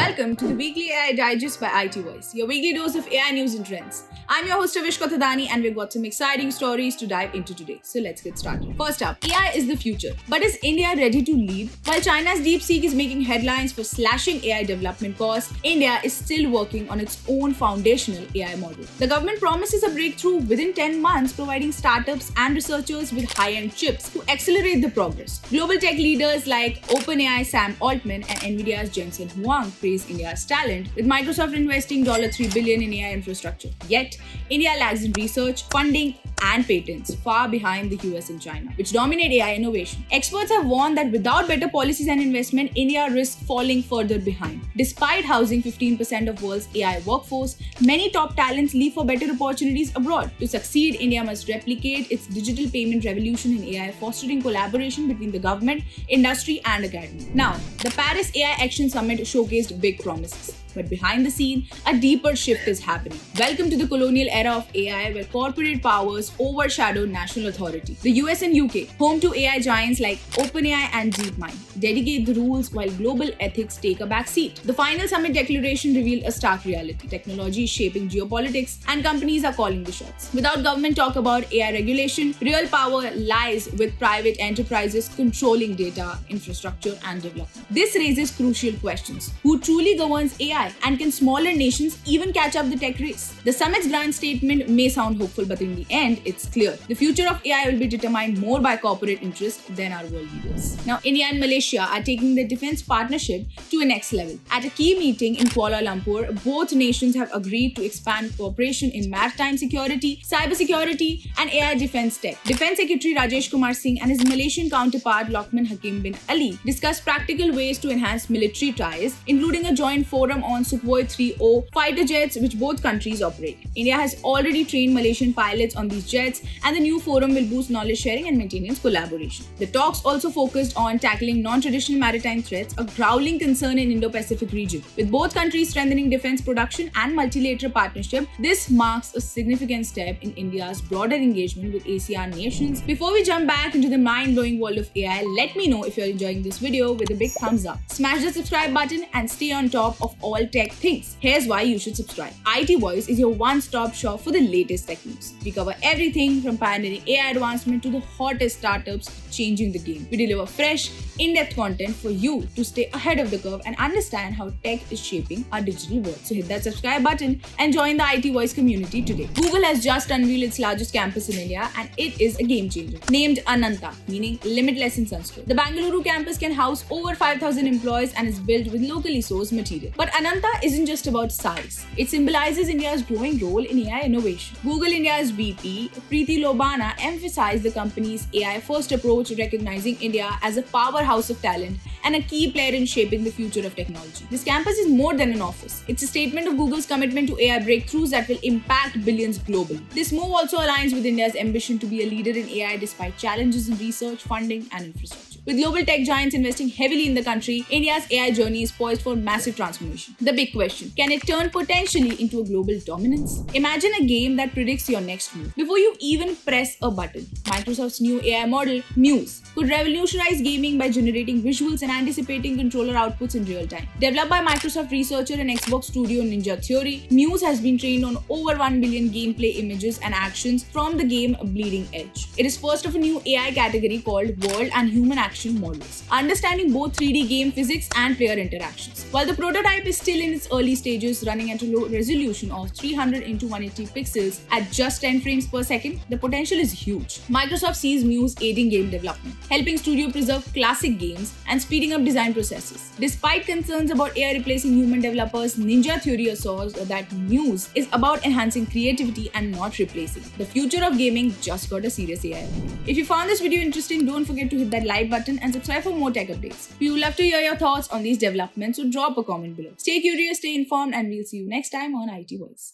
Welcome to the weekly AI Digest by IT Voice, your weekly dose of AI news and trends. I'm your host Avish Kothadani, and we've got some exciting stories to dive into today. So let's get started. First up, AI is the future. But is India ready to lead? While China's DeepSeek is making headlines for slashing AI development costs, India is still working on its own foundational AI model. The government promises a breakthrough within 10 months, providing startups and researchers with high-end chips to accelerate the progress. Global tech leaders like OpenAI Sam Altman and Nvidia's Jensen Huang praise India's talent, with Microsoft investing $3 billion in AI infrastructure. Yet, India lags in research, funding, and patents, far behind the US and China, which dominate AI innovation. Experts have warned that without better policies and investment, India risks falling further behind. Despite housing 15% of world's AI workforce, many top talents leave for better opportunities abroad. To succeed, India must replicate its digital payment revolution in AI, fostering collaboration between the government, industry, and academia. Now, the Paris AI Action Summit showcased big promises. But behind the scene, a deeper shift is happening. Welcome to the colonial era of AI, where corporate powers overshadow national authority. The US and UK, home to AI giants like OpenAI and DeepMind, dedicate the rules while global ethics take a back seat. The final summit declaration revealed a stark reality. Technology is shaping geopolitics, and companies are calling the shots. Without government talk about AI regulation, real power lies with private enterprises controlling data, infrastructure, and development. This raises crucial questions. Who truly governs AI? And can smaller nations even catch up the tech race? The summit's grand statement may sound hopeful, but in the end, it's clear. The future of AI will be determined more by corporate interests than our world leaders. Now, India and Malaysia are taking their defense partnership to a next level. At a key meeting in Kuala Lumpur, both nations have agreed to expand cooperation in maritime security, cybersecurity, and AI defense tech. Defense Secretary Rajesh Kumar Singh and his Malaysian counterpart Lokman Hakim bin Ali discussed practical ways to enhance military ties, including a joint forum on Sukhoi 30 fighter jets which both countries operate. India has already trained Malaysian pilots on these jets, and the new forum will boost knowledge sharing and maintenance collaboration. The talks also focused on tackling non-traditional maritime threats, a growing concern in Indo-Pacific region. With both countries strengthening defense production and multilateral partnership, this marks a significant step in India's broader engagement with ASEAN nations. Before we jump back into the mind-blowing world of AI, let me know if you're enjoying this video with a big thumbs up. Smash the subscribe button and stay on top of all tech things. Here's why you should subscribe. IT Voice is your one-stop shop for the latest tech news. We cover everything from pioneering AI advancement to the hottest startups changing the game. We deliver fresh, in-depth content for you to stay ahead of the curve and understand how tech is shaping our digital world. So hit that subscribe button and join the IT Voice community today. Google has just unveiled its largest campus in India, and it is a game changer. Named Ananta, meaning limitless in Sanskrit. The Bangalore campus can house over 5,000 employees and is built with locally sourced material. But Ananta isn't just about size. It symbolizes India's growing role in AI innovation. Google India's VP, Preeti Lobana, emphasized the company's AI-first approach, recognizing India as a powerhouse of talent and a key player in shaping the future of technology. This campus is more than an office. It's a statement of Google's commitment to AI breakthroughs that will impact billions globally. This move also aligns with India's ambition to be a leader in AI despite challenges in research, funding, and infrastructure. With global tech giants investing heavily in the country, India's AI journey is poised for massive transformation. The big question: can it turn potentially into a global dominance? Imagine a game that predicts your next move before you even press a button. Microsoft's new AI model, Muse, could revolutionize gaming by generating visuals and anticipating controller outputs in real time. Developed by Microsoft researcher and Xbox studio Ninja Theory, Muse has been trained on over 1 billion gameplay images and actions from the game Bleeding Edge. It is first of a new AI category called World and Human Action Models, understanding both 3D game physics and player interactions. While the prototype is still in its early stages, running at a low resolution of 300 x 180 pixels at just 10 frames per second, the potential is huge. Microsoft sees Muse aiding game development, helping studio preserve classic games and speeding up design processes. Despite concerns about AI replacing human developers, Ninja Theory assures that Muse is about enhancing creativity and not replacing it. The future of gaming just got a serious AI upgrade. If you found this video interesting, don't forget to hit that like button and subscribe for more tech updates. We would love to hear your thoughts on these developments, so drop a comment below. Stay curious, stay informed, and we'll see you next time on IT Voice.